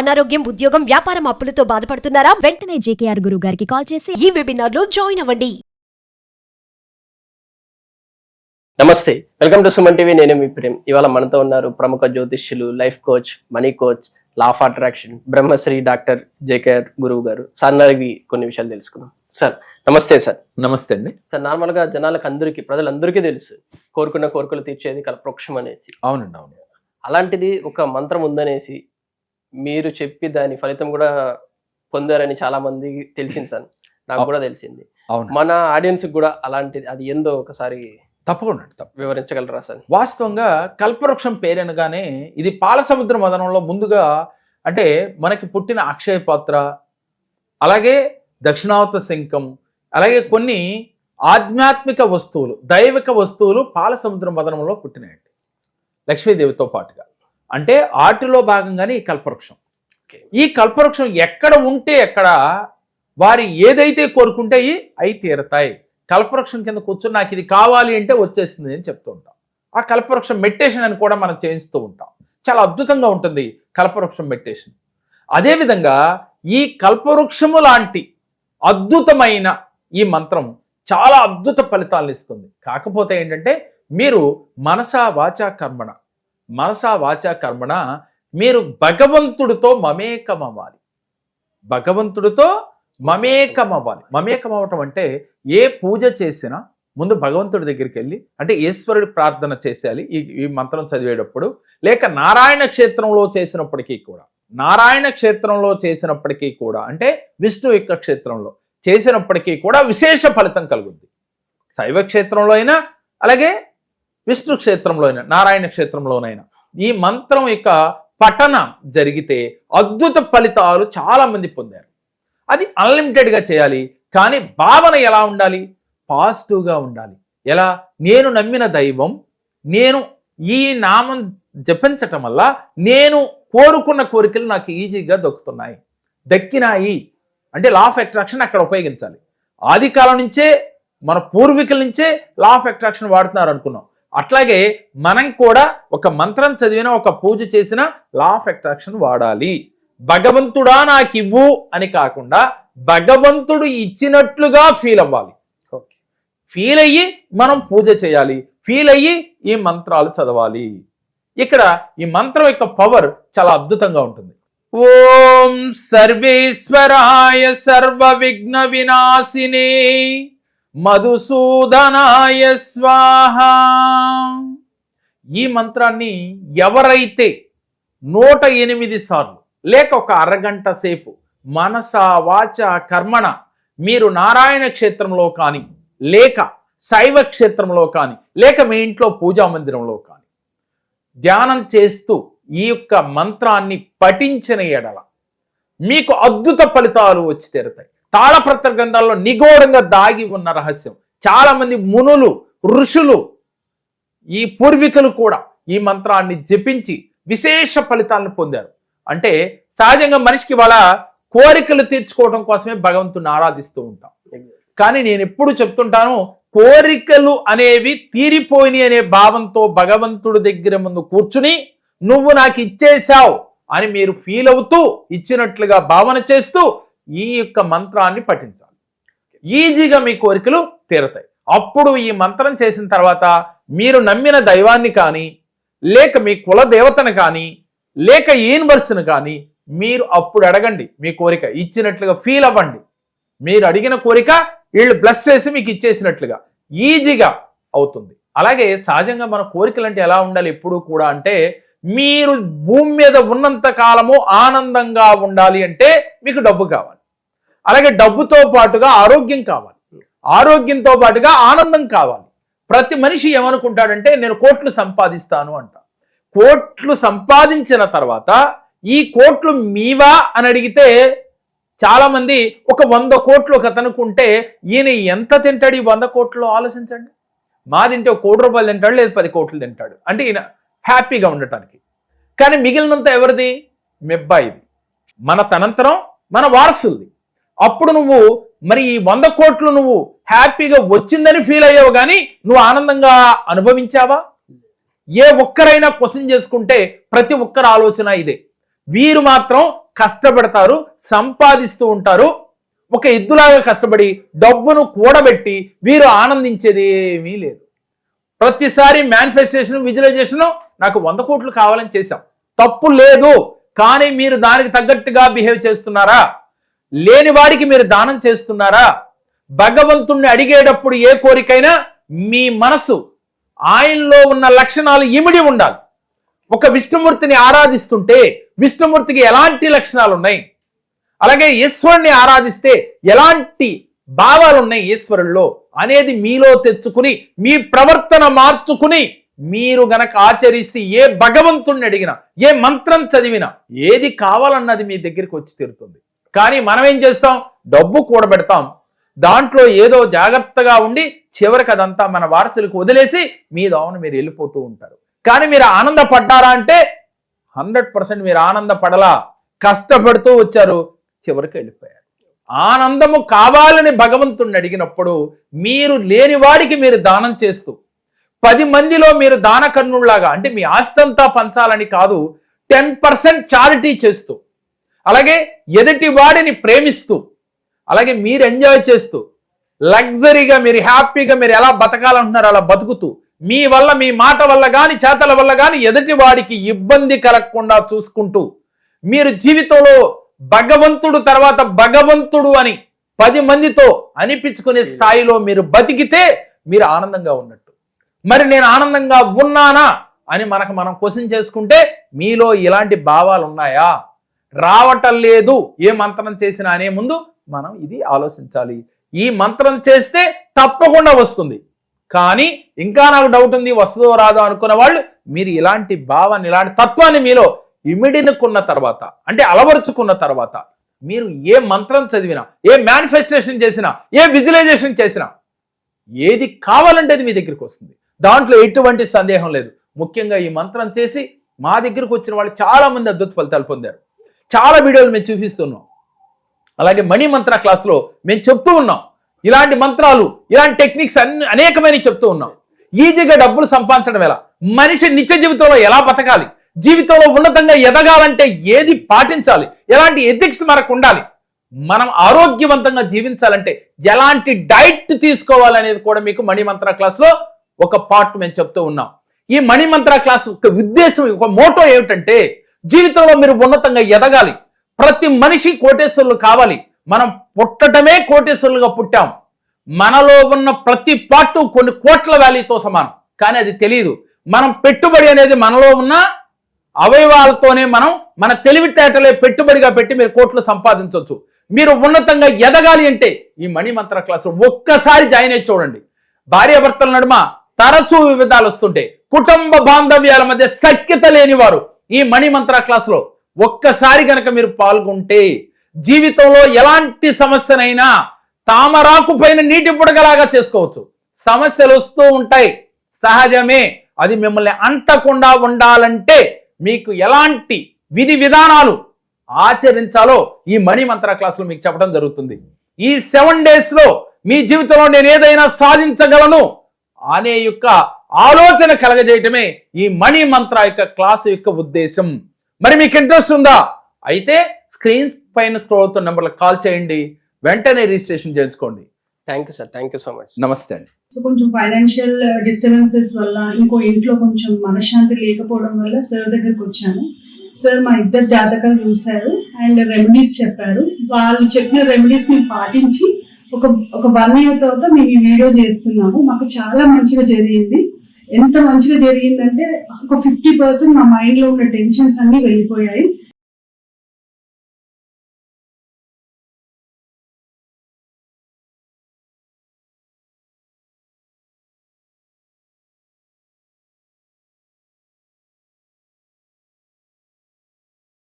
అనారోగ్యం, ఉద్యోగం, వ్యాపారం అప్పులతో బాధపడుతున్నారా? వెంటనే జేకేఆర్ గురువు గారికి కాల్ చేసి ఈ వెబినార్ లో జాయిన్ అవ్వండి. నమస్తే, వెల్కమ్ టు సుమన్ టీవీ. నేను మీ ప్రేమ్. ఇవాళ మనతో ఉన్నారు ప్రముఖ జ్యోతిష్యులు, life coach, money coach, law of attraction, Brahmasri doctor JKR గురువు గారు. సార్ అడిగి కొన్ని విషయాలు తెలుసుకున్నాం. సార్ నమస్తే. సార్ నమస్తే అండి. సార్, నార్మల్ గా జనాలకు అందరికీ, ప్రజలందరికీ తెలుసు కోరుకున్న కోరికలు తీర్చేది కల్పవృక్షం అనేసి. అవునండి, అవును. అలాంటిది ఒక మంత్రం ఉందనేసి మీరు చెప్పి దాని ఫలితం కూడా పొందారని చాలా మంది తెలిసింది సార్. నాకు కూడా తెలిసింది. మన ఆడియన్స్ కూడా అలాంటిది, అది ఏందో ఒకసారి తప్పకుండా వివరించగలరా సార్? వాస్తవంగా కల్పవృక్షం పేరనగానే ఇది పాలసముద్ర మదనంలో ముందుగా అంటే మనకి పుట్టిన అక్షయ పాత్ర, అలాగే దక్షిణావత శంఖం, అలాగే కొన్ని ఆధ్యాత్మిక వస్తువులు, దైవిక వస్తువులు పాలసముద్ర మదనంలో పుట్టినాయండి లక్ష్మీదేవితో పాటుగా. అంటే ఆటిలో భాగంగానే ఈ కల్పవృక్షం. ఈ కల్పవృక్షం ఎక్కడ ఉంటే ఎక్కడ వారి ఏదైతే కోరుకుంటే అవి తీరతాయి. కల్పవృక్షం కింద కూర్చొని నాకు ఇది కావాలి అంటే వచ్చేస్తుంది అని చెప్తూ ఉంటాం. ఆ కల్పవృక్షం మెడిటేషన్ అని కూడా మనం చేయిస్తూ ఉంటాం. చాలా అద్భుతంగా ఉంటుంది కల్పవృక్షం మెడిటేషన్. అదేవిధంగా ఈ కల్పవృక్షము లాంటి అద్భుతమైన ఈ మంత్రం చాలా అద్భుత ఫలితాలను ఇస్తుంది. కాకపోతే ఏంటంటే మీరు మనసా వాచా కర్మణ మీరు భగవంతుడితో మమేకమవ్వాలి. భగవంతుడితో మమేకమవ్వాలి. మమేకమవ్వటం అంటే ఏ పూజ చేసినా ముందు భగవంతుడి దగ్గరికి వెళ్ళి, అంటే ఈశ్వరుడి ప్రార్థన చేసేయాలి ఈ మంత్రం చదివేటప్పుడు. లేక నారాయణ క్షేత్రంలో చేసినప్పటికీ కూడా అంటే విష్ణు యొక్క క్షేత్రంలో చేసినప్పటికీ కూడా విశేష ఫలితం కలుగుద్ది. శైవ క్షేత్రంలో అయినా, అలాగే విష్ణు క్షేత్రంలో అయినా, నారాయణ క్షేత్రంలోనైనా ఈ మంత్రం యొక్క పఠన జరిగితే అద్భుత ఫలితాలు చాలా మంది పొందారు. అది అన్లిమిటెడ్గా చేయాలి. కానీ భావన ఎలా ఉండాలి? పాజిటివ్గా ఉండాలి. ఎలా? నేను నమ్మిన దైవం, నేను ఈ నామం జపించటం వల్ల నేను కోరుకున్న కోరికలు నాకు ఈజీగా దక్కినాయి అంటే లా ఆఫ్ అట్రాక్షన్ అక్కడ ఉపయోగించాలి. ఆది కాలం నుంచే మన పూర్వీకుల నుంచే లా ఆఫ్ అట్రాక్షన్ వాడుతున్నారు అనుకున్నాం. అట్లాగే మనం కూడా ఒక మంత్రం చదివినా, ఒక పూజ చేసినా లా ఆఫ్ అట్రాక్షన్ వాడాలి. భగవంతుడా నాకు ఇవ్వు అని కాకుండా భగవంతుడు ఇచ్చినట్లుగా ఫీల్ అవ్వాలి. ఫీల్ అయ్యి మనం పూజ చేయాలి. ఫీల్ అయ్యి ఈ మంత్రాలు చదవాలి. ఇక్కడ ఈ మంత్రం యొక్క పవర్ చాలా అద్భుతంగా ఉంటుంది. ఓం సర్వేశ్వరాయ సర్వ విఘ్న వినాశినే మధుసూదనాయ స్వాహ. ఈ మంత్రాన్ని ఎవరైతే 108 సార్లు లేక ఒక అరగంట సేపు మనస వాచ కర్మణ మీరు నారాయణ క్షేత్రంలో కానీ, లేక శైవ క్షేత్రంలో కానీ, లేక మీ ఇంట్లో పూజా మందిరంలో కానీ ధ్యానం చేస్తూ ఈ యొక్క మంత్రాన్ని పఠించిన ఎడల మీకు అద్భుత ఫలితాలు వచ్చి తీరుతాయి. తాళపత్ర గ్రంథాల్లో నిగూఢంగా దాగి ఉన్న రహస్యం. చాలా మంది మునులు, ఋషులు, ఈ పూర్వీకులు కూడా ఈ మంత్రాన్ని జపించి విశేష ఫలితాలను పొందారు. అంటే సహజంగా మనిషికి వాళ్ళ కోరికలు తీర్చుకోవడం కోసమే భగవంతుని ఆరాధిస్తూ ఉంటాం. కానీ నేను ఎప్పుడు చెప్తుంటాను, కోరికలు అనేవి తీరిపోయినాయి అనే భావంతో భగవంతుడి దగ్గర ముందు కూర్చుని నువ్వు నాకు ఇచ్చేశావు అని మీరు ఫీల్ అవుతూ ఇచ్చినట్లుగా భావన చేస్తూ ఈ యొక్క మంత్రాన్ని పఠించాలి. ఈజీగా మీ కోరికలు తీరతాయి. అప్పుడు ఈ మంత్రం చేసిన తర్వాత మీరు నమ్మిన దైవాన్ని కానీ, లేక మీ కుల దేవతను కానీ, లేక యూనివర్స్ను కానీ మీరు అప్పుడు అడగండి. మీ కోరిక ఇచ్చినట్లుగా ఫీల్ అవ్వండి. మీరు అడిగిన కోరిక వీళ్ళు బ్లెస్ చేసి మీకు ఇచ్చేసినట్లుగా ఈజీగా అవుతుంది. అలాగే సహజంగా మన కోరికలు అంటే ఎలా ఉండాలి ఎప్పుడు కూడా అంటే, మీరు భూమి మీద ఉన్నంత కాలము ఆనందంగా ఉండాలి అంటే మీకు డబ్బు కావాలి. అలాగే డబ్బుతో పాటుగా ఆరోగ్యం కావాలి. ఆరోగ్యంతో పాటుగా ఆనందం కావాలి. ప్రతి మనిషి ఏమనుకుంటాడంటే నేను కోట్లు సంపాదిస్తాను అంట. కోట్లు సంపాదించిన తర్వాత ఈ కోట్లు మీవా అని అడిగితే చాలా మంది ఒక 100 కోట్లు ఒక అతనుకుంటే ఈయన ఎంత తింటాడు ఈ 100 కోట్లు ఆలోచించండి. మా తింటే 1 కోటి రూపాయలు తింటాడు, లేదు 10 కోట్లు తింటాడు. అంటే ఈయన హ్యాపీగా ఉండటానికి. కానీ మిగిలినంత ఎవరిది? మెబ్బాయిది, మన తనంతరం, మన వారసులది. అప్పుడు నువ్వు మరి ఈ 100 కోట్లు నువ్వు హ్యాపీగా వచ్చిందని ఫీల్ అయ్యావు, కానీ నువ్వు ఆనందంగా అనుభవించావా? ఏ ఒక్కరైనా క్వశ్చన్ చేసుకుంటే ప్రతి ఒక్కరి ఆలోచన ఇదే. వీరు మాత్రం కష్టపడతారు, సంపాదిస్తూ ఉంటారు. ఒక ఎద్దులాగా కష్టపడి డబ్బును కూడబెట్టి వీరు ఆనందించేది ఏమీ లేదు. ప్రతిసారి మేనిఫెస్టేషన్, విజువలైజేషన్ నాకు 100 కోట్లు కావాలని చేశాం, తప్పు లేదు. కానీ మీరు దానికి తగ్గట్టుగా బిహేవ్ చేస్తున్నారా? లేని వాడికి మీరు దానం చేస్తున్నారా? భగవంతుణ్ణి అడిగేటప్పుడు ఏ కోరికైనా మీ మనసు ఆయనలో ఉన్న లక్షణాలు ఇమిడి ఉండాలి. ఒక విష్ణుమూర్తిని ఆరాధిస్తుంటే విష్ణుమూర్తికి ఎలాంటి లక్షణాలు ఉన్నాయి, అలాగే ఈశ్వరుణ్ణి ఆరాధిస్తే ఎలాంటి భావాలు ఉన్నాయి ఈశ్వరుల్లో అనేది మీలో తెచ్చుకుని మీ ప్రవర్తన మార్చుకుని మీరు గనక ఆచరిస్తే ఏ భగవంతుణ్ణి అడిగినా, ఏ మంత్రం చదివినా ఏది కావాలన్నది మీ దగ్గరికి వచ్చి తీరుతుంది. కానీ మనం ఏం చేస్తాం? డబ్బు కూడబెడతాం, దాంట్లో ఏదో జాగ్రత్తగా ఉండి చివరికి అదంతా మన వారసులకు వదిలేసి మీ దోవన మీరు వెళ్ళిపోతూ ఉంటారు. కానీ మీరు ఆనందపడ్డారా అంటే 100% మీరు ఆనందపడలా, కష్టపడుతూ వచ్చారు, చివరికి వెళ్ళిపోయారు. ఆనందము కావాలని భగవంతుణ్ణి అడిగినప్పుడు మీరు లేని వాడికి మీరు దానం చేస్తూ 10 మందిలో మీరు దానకర్ణుల్లాగా, అంటే మీ ఆస్తంతా పంచాలని కాదు, 10% చారిటీ చేస్తూ, అలాగే ఎదుటి వాడిని ప్రేమిస్తూ, అలాగే మీరు ఎంజాయ్ చేస్తూ, లగ్జరీగా మీరు హ్యాపీగా మీరు ఎలా బతకాలంటున్నారో అలా బతుకుతూ, మీ వల్ల, మీ మాట వల్ల కానీ చేతల వల్ల కానీ ఎదుటి వాడికి ఇబ్బంది కలగకుండా చూసుకుంటూ, మీరు జీవితంలో భగవంతుడు తర్వాత భగవంతుడు అని 10 మందితో అనిపించుకునే స్థాయిలో మీరు బతికితే మీరు ఆనందంగా ఉన్నట్టు. మరి నేను ఆనందంగా ఉన్నానా అని మనం క్వశ్చన్ చేసుకుంటే మీలో ఇలాంటి భావాలు ఉన్నాయా? రావటం లేదు ఏ మంత్రం చేసినా అనే ముందు మనం ఇది ఆలోచించాలి. ఈ మంత్రం చేస్తే తప్పకుండా వస్తుంది, కానీ ఇంకా నాకు డౌట్ ఉంది వస్తుందో రాదో అనుకున్న వాళ్ళు మీరు ఇలాంటి భావాన్ని, ఇలాంటి తత్వాన్ని మీలో ఇమిడినుకున్న తర్వాత, అంటే అలవరుచుకున్న తర్వాత మీరు ఏ మంత్రం చదివినా, ఏ మేనిఫెస్టేషన్ చేసినా, ఏ విజువలైజేషన్ చేసినా ఏది కావాలంటే అది మీ దగ్గరికి వస్తుంది. దాంట్లో ఎటువంటి సందేహం లేదు. ముఖ్యంగా ఈ మంత్రం చేసి మా దగ్గరకు వచ్చిన వాళ్ళు చాలా మంది అద్భుత ఫలితాలు పొందారు. చాలా వీడియోలు మేము చూపిస్తున్నాం. అలాగే మణి మంత్ర క్లాస్లో మేము చెప్తూ ఉన్నాం ఇలాంటి మంత్రాలు, ఇలాంటి టెక్నిక్స్ అనేకమైన చెప్తూ ఉన్నాం. ఈజీగా డబ్బులు సంపాదించడం ఎలా, మనిషి నిత్య జీవితంలో ఎలా బతకాలి, జీవితంలో ఉన్నతంగా ఎదగాలంటే ఏది పాటించాలి, ఎలాంటి ఎథిక్స్ మనకు ఉండాలి, మనం ఆరోగ్యవంతంగా జీవించాలంటే ఎలాంటి డైట్ తీసుకోవాలనేది కూడా మీకు మణి మంత్ర క్లాస్లో ఒక పార్ట్ మేము చెప్తూ ఉన్నాం. ఈ మణి మంత్ర క్లాస్ ఒక ఉద్దేశం, ఒక మోటో ఏమిటంటే జీవితంలో మీరు ఉన్నతంగా ఎదగాలి. ప్రతి మనిషి కోటేశ్వరులు కావాలి. మనం పుట్టడమే కోటేశ్వరులుగా పుట్టాం. మనలో ఉన్న ప్రతి పార్టు కొన్ని కోట్ల వాల్యూతో సమానం, కానీ అది తెలియదు. మనం పెట్టుబడి అనేది మనలో ఉన్న అవయవాలతోనే మన తెలివితేటలే పెట్టుబడిగా పెట్టి మీరు కోట్లు సంపాదించవచ్చు. మీరు ఉన్నతంగా ఎదగాలి అంటే ఈ మణి మంత్ర క్లాస్ ఒక్కసారి జాయిన్ అయ్యి చూడండి. భార్యాభర్తల నడుమ తరచూ వివిధాలు వస్తుంటే, కుటుంబ బాంధవ్యాల మధ్య సఖ్యత లేనివారు ఈ మణి మంత్ర క్లాసులో ఒక్కసారి కనుక మీరు పాల్గొంటే జీవితంలో ఎలాంటి సమస్యనైనా తామరాకు పైన నీటి బుడగలాగా చేసుకోవచ్చు. సమస్యలు వస్తూ ఉంటాయి, సహజమే. అది మిమ్మల్ని అంటకుండా ఉండాలంటే మీకు ఎలాంటి విధి విధానాలు ఆచరించాలో ఈ మణి మంత్ర క్లాసులో మీకు చెప్పడం జరుగుతుంది. ఈ 7 days లో మీ జీవితంలో నేను ఏదైనా సాధించగలను అనే యొక్క ఆలోచన కలగజేయటమే ఈ మణి మంత్ర యొక్క క్లాసు యొక్క ఉద్దేశం. మరి మీకు ఇంట్రెస్ట్ ఉందా? అయితే స్క్రీన్ పైన స్క్రోల్ అవుతున్న నెంబర్లకు కాల్ చేయండి, వెంటనే రిజిస్ట్రేషన్ చేయించుకోండి. Thank you sir, thank you so much. నమస్తే అండి. సో కొంచెం ఫైనాన్షియల్ డిస్టర్బెన్సెస్ వల్ల, ఇంకో ఇంట్లో కొంచెం మనశ్శాంతి లేకపోవడం వల్ల సార్ దగ్గరకు వచ్చాను. సార్ మా ఇద్దరు జాతకాలు చూశారు అండ్ రెమెడీస్ చెప్పారు. వాళ్ళు చెప్పిన రెమెడీస్ మేము పాటించి ఒక 1 year తర్వాత మేము ఈ వీడియో చేస్తున్నాము. మాకు చాలా మంచిగా జరిగింది. ఎంత మంచిగా జరిగిందంటే ఒక 50% మా మైండ్లో ఉన్న టెన్షన్స్ అన్నీ వెళ్ళిపోయాయి.